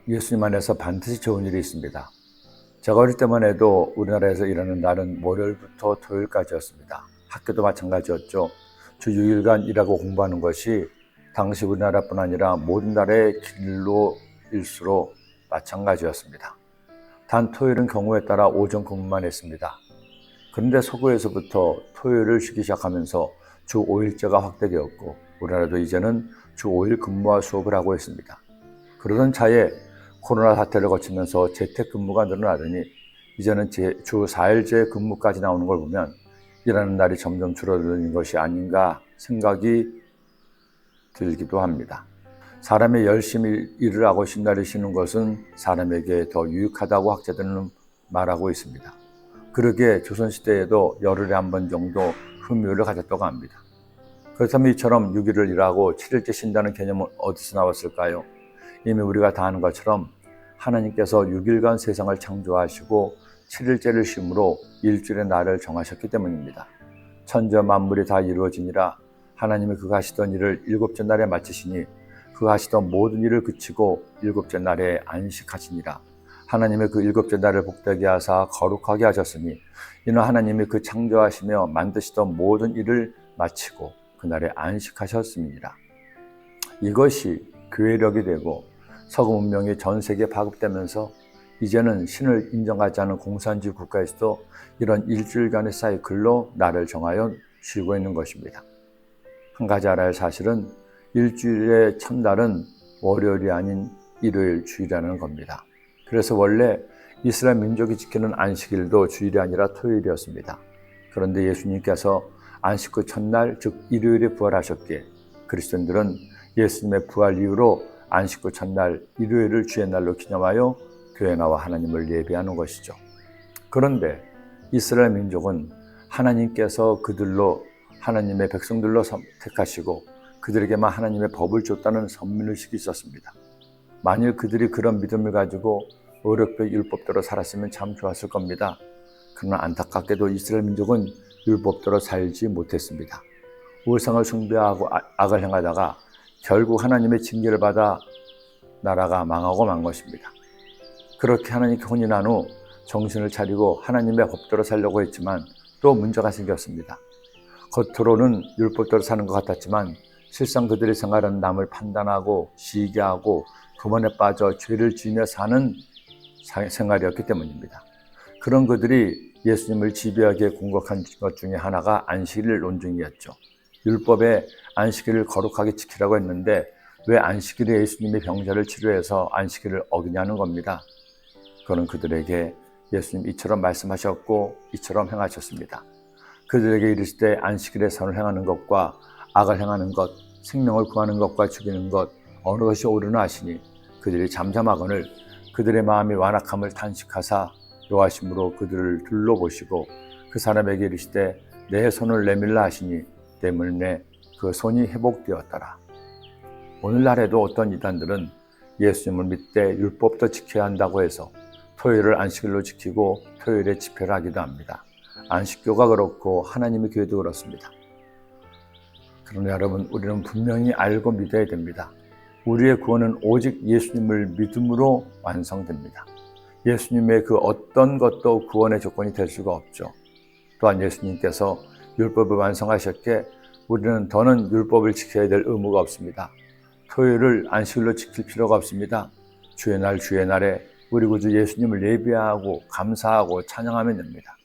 예수님 안에서 반드시 좋은 일이 있습니다. 제가 어릴 때만 해도 우리나라에서 일하는 날은 월요일부터 토요일까지였습니다. 학교도 마찬가지였죠. 주 6일간 일하고 공부하는 것이 당시 우리나라뿐 아니라 모든 나라의 진로일수록 마찬가지였습니다. 단 토요일은 경우에 따라 오전 근무만 했습니다. 그런데 서구에서부터 토요일을 쉬기 시작하면서 주 5일제가 확대되었고 우리나라도 이제는 주 5일 근무와 수업을 하고 있습니다. 그러던 차에 코로나 사태를 거치면서 재택근무가 늘어나더니 이제는 주 4일제 근무까지 나오는 걸 보면 일하는 날이 점점 줄어드는 것이 아닌가 생각이 들기도 합니다. 사람이 열심히 일을 하고 신나게 쉬는 것은 사람에게 더 유익하다고 학자들은 말하고 있습니다. 그러기에 조선시대에도 열흘에 한 번 정도 금요일을 가졌다고 합니다. 그렇다면 이처럼 6일을 일하고 7일째 쉰다는 개념은 어디서 나왔을까요? 이미 우리가 다 아는 것처럼 하나님께서 6일간 세상을 창조하시고 7일째를 쉼으로 일주일의 날을 정하셨기 때문입니다. 천지와 만물이 다 이루어지니라 하나님이 그가 하시던 일을 일곱째 날에 마치시니 그가 하시던 모든 일을 그치고 일곱째 날에 안식하시니라. 하나님의 그 일곱째 날을 복되게 하사 거룩하게 하셨으니 이는 하나님이 그 창조하시며 만드시던 모든 일을 마치고 그날에 안식하셨음이니라. 이것이 교회력이 되고 서구 문명이 전 세계에 파급되면서 이제는 신을 인정하지 않은 공산주의 국가에서도 이런 일주일간의 사이클로 날을 정하여 쉬고 있는 것입니다. 한 가지 알아야 할 사실은 일주일의 첫날은 월요일이 아닌 일요일 주일이라는 겁니다. 그래서 원래 이스라엘 민족이 지키는 안식일도 주일이 아니라 토요일이었습니다. 그런데 예수님께서 안식 후 첫날 즉 일요일에 부활하셨기에 그리스도인들은 예수님의 부활 이후로 안식 후 첫날 일요일을 주의 날로 기념하여 교회 나와 하나님을 예배하는 것이죠. 그런데 이스라엘 민족은 하나님께서 그들로 하나님의 백성들로 택하시고 그들에게만 하나님의 법을 줬다는 선민의식이 있었습니다. 만일 그들이 그런 믿음을 가지고 어렵게 율법대로 살았으면 참 좋았을 겁니다. 그러나 안타깝게도 이스라엘 민족은 율법대로 살지 못했습니다. 우상을 숭배하고 악을 행하다가 결국 하나님의 징계를 받아 나라가 망하고 만 것입니다. 그렇게 하나님께 혼이 난 후 정신을 차리고 하나님의 법대로 살려고 했지만 또 문제가 생겼습니다. 겉으로는 율법대로 사는 것 같았지만 실상 그들의 생활은 남을 판단하고 시기하고 교만에 빠져 죄를 지으며 사는 생활이었기 때문입니다. 그런 그들이 예수님을 집요하게 공격한 것 중에 하나가 안식일 논증이었죠. 율법에 안식일을 거룩하게 지키라고 했는데 왜 안식일에 예수님이 병자를 치료해서 안식일을 어기냐는 겁니다. 그는 그들에게 예수님 이처럼 말씀하셨고 이처럼 행하셨습니다. 그들에게 이르시되 안식일에 선을 행하는 것과 악을 행하는 것, 생명을 구하는 것과 죽이는 것 어느 것이 옳으나 하시니 그들이 잠잠하거늘 그들의 마음이 완악함을 탄식하사 노하심으로 그들을 둘러보시고 그 사람에게 이르시되 내 손을 내밀라 하시니 때문에 그 손이 회복되었더라. 오늘날에도 어떤 이단들은 예수님을 믿되 율법도 지켜야 한다고 해서 토요일을 안식일로 지키고 토요일에 집회를 하기도 합니다. 안식교가 그렇고 하나님의 교회도 그렇습니다. 그러나 여러분, 우리는 분명히 알고 믿어야 됩니다. 우리의 구원은 오직 예수님을 믿음으로 완성됩니다. 예수님의 그 어떤 것도 구원의 조건이 될 수가 없죠. 또한 예수님께서 율법을 완성하셨기에 우리는 더는 율법을 지켜야 될 의무가 없습니다. 토요일을 안식일로 지킬 필요가 없습니다. 주의 날에 우리 구주 예수님을 예배하고 감사하고 찬양하면 됩니다.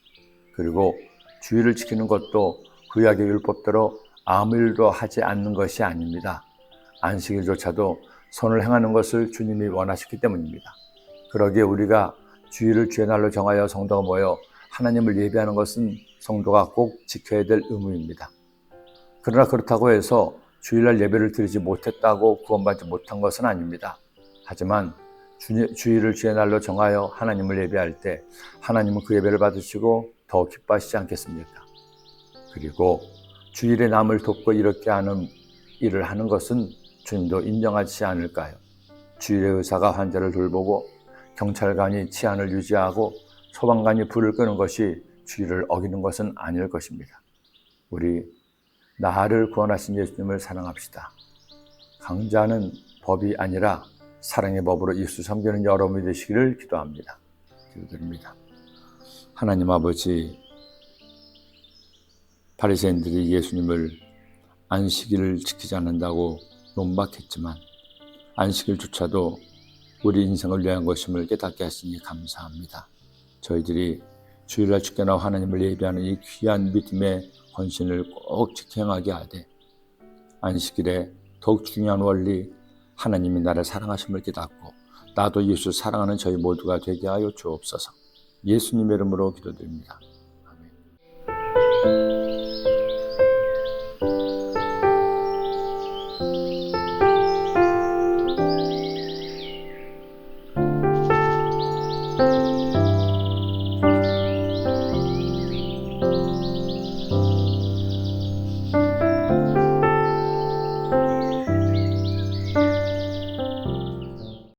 그리고 주일을 지키는 것도 구약의 율법대로 아무 일도 하지 않는 것이 아닙니다. 안식일조차도 선을 행하는 것을 주님이 원하셨기 때문입니다. 그러기에 우리가 주일을 주의 날로 정하여 성도가 모여 하나님을 예배하는 것은 성도가 꼭 지켜야 될 의무입니다. 그러나 그렇다고 해서 주일날 예배를 드리지 못했다고 구원받지 못한 것은 아닙니다. 하지만 주일을 주의 날로 정하여 하나님을 예배할 때 하나님은 그 예배를 받으시고 더 기뻐하시지 않겠습니까? 그리고 주일에 남을 돕고 이렇게 하는 일을 하는 것은 주님도 인정하지 않을까요? 주일의 의사가 환자를 돌보고 경찰관이 치안을 유지하고 소방관이 불을 끄는 것이 주일을 어기는 것은 아닐 것입니다. 우리 나를 구원하신 예수님을 사랑합시다. 강자는 법이 아니라 사랑의 법으로 예수 섬기는 여러분이 되시기를 기도합니다. 기도드립니다. 하나님 아버지, 바리새인들이 예수님을 안식일을 지키지 않는다고 논박했지만 안식일조차도 우리 인생을 위한 것임을 깨닫게 하시니 감사합니다. 저희들이 주일날 주께 나와 하나님을 예배하는 이 귀한 믿음의 헌신을 꼭 지켜행하게 하되 안식일에 더욱 중요한 원리, 하나님이 나를 사랑하심을 깨닫고 나도 예수 사랑하는 저희 모두가 되게 하여 주옵소서. 예수님의 이름으로 기도드립니다. 아멘.